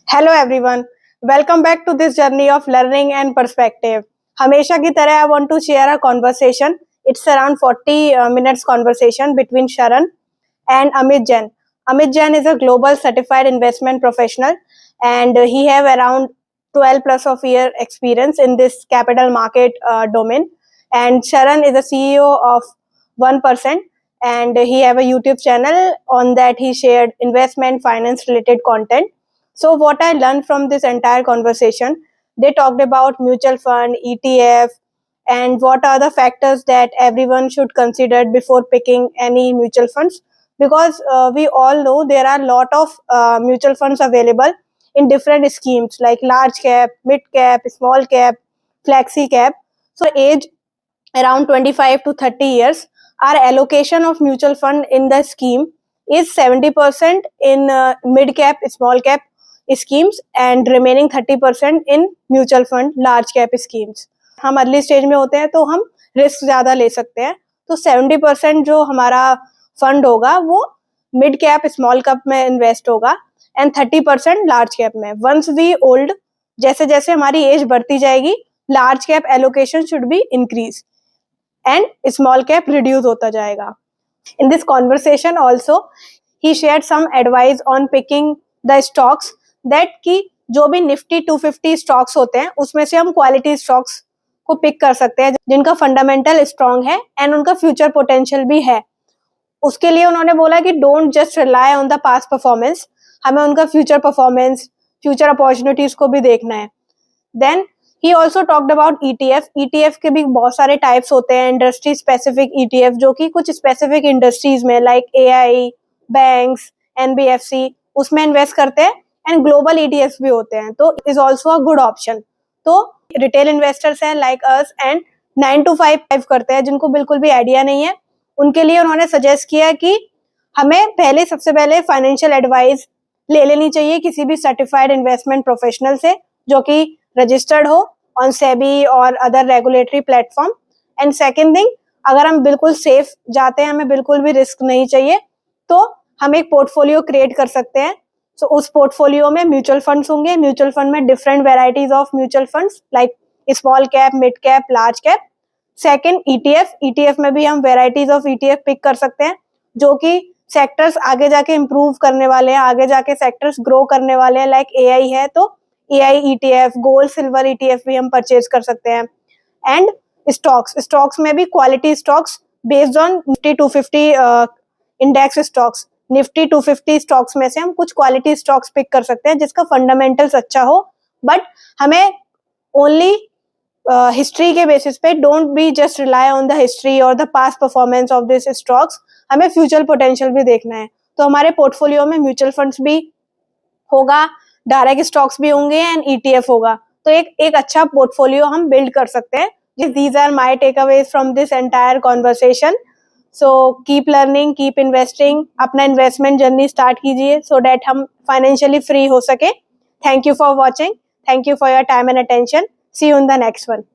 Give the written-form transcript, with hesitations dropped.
Hello everyone, welcome back to this journey of learning and perspective. हमेशा की तरह I want to share a conversation. It's around 40 minutes conversation between Sharan and Amit Jain. Amit Jain is a global certified investment professional and he have around 12 plus of year experience in this capital market domain. And Sharan is a CEO of 1% and he have a YouTube channel. On that he shared investment finance related content. So what I learned from this entire conversation, they talked about mutual fund, ETF, and what are the factors that everyone should consider before picking any mutual funds. Because we all know there are a lot of mutual funds available in different schemes like large cap, mid cap, small cap, flexi cap. So age around 25 to 30 years, our allocation of mutual fund in the scheme is 70% in mid cap, small cap schemes and remaining 30% in mutual fund large cap schemes. हम early stage में होते हैं तो हम risk ज्यादा ले सकते हैं. तो 70% जो हमारा फंड होगा वो मिड कैप स्मॉल कैप में इन्वेस्ट होगा एंड 30% लार्ज कैप में. वंस वी ओल्ड, जैसे जैसे हमारी एज बढ़ती जाएगी, large cap allocation should be increase and small cap reduce होता जाएगा. In this conversation also, he shared some advice on picking the stocks that कि जो भी निफ्टी 250 स्टॉक्स होते हैं उसमें से हम क्वालिटी स्टॉक्स को पिक कर सकते हैं जिनका फंडामेंटल स्ट्रांग है एंड उनका फ्यूचर पोटेंशियल भी है. उसके लिए उन्होंने बोला कि don't just rely on the past performance, हमें उनका फ्यूचर परफॉर्मेंस, फ्यूचर अपॉर्चुनिटीज को भी देखना है. Then he also talked about ETF. ETF के भी बहुत सारे टाइप्स होते हैं, इंडस्ट्री स्पेसिफिक ETF जो कि कुछ स्पेसिफिक इंडस्ट्रीज में लाइक AI, बैंक्स, NBFC उसमें इन्वेस्ट करते हैं एंड ग्लोबल ETFs भी होते हैं, तो is also a good option. तो रिटेल इन्वेस्टर्स हैं लाइक अस एंड 9 to 5 करते हैं जिनको बिल्कुल भी आइडिया नहीं है, उनके लिए उन्होंने सजेस्ट किया कि हमें सबसे पहले फाइनेंशियल एडवाइस ले लेनी चाहिए किसी भी सर्टिफाइड इन्वेस्टमेंट प्रोफेशनल से जो कि रजिस्टर्ड हो ऑन सेबी और other regulatory platform. And second thing, अगर हम बिल्कुल सेफ जाते हैं, हमें बिल्कुल भी रिस्क नहीं चाहिए, तो हम एक पोर्टफोलियो क्रिएट कर सकते हैं. सो उस पोर्टफोलियो में म्यूचुअल फंड्स होंगे. म्यूचुअल फंड में different varieties of mutual funds like small cap, mid cap, large cap. Second, ETF में भी हम वेराइटीज ऑफ ETF पिक कर सकते हैं जो कि सेक्टर्स आगे जाके इम्प्रूव करने वाले हैं, आगे जाके सेक्टर्स ग्रो करने वाले हैं. लाइक AI है तो AI ETF, gold silver ETF भी हम परचेज कर सकते हैं. एंड स्टॉक्स में भी quality stocks based on Nifty 250 index stocks. Nifty 250 stocks में से हम कुछ क्वालिटी स्टॉक्स पिक कर सकते हैं जिसका फंडामेंटल्स अच्छा हो, बट हमें ओनली हिस्ट्री के बेसिस पे don't be just rely on the history और the past performance of this stocks, हमें फ्यूचर पोटेंशियल भी देखना है. तो हमारे पोर्टफोलियो में म्यूचुअल फंड्स भी होगा, डायरेक्ट स्टॉक्स भी होंगे एंड ETF होगा, तो एक अच्छा पोर्टफोलियो हम बिल्ड कर सकते हैं. These are my takeaways from this entire conversation. So keep learning, keep investing, अपना इन्वेस्टमेंट जर्नी स्टार्ट कीजिए so that हम फाइनेंशियली फ्री हो सके. Thank you for watching. Thank you for your time and attention. See you in the next one.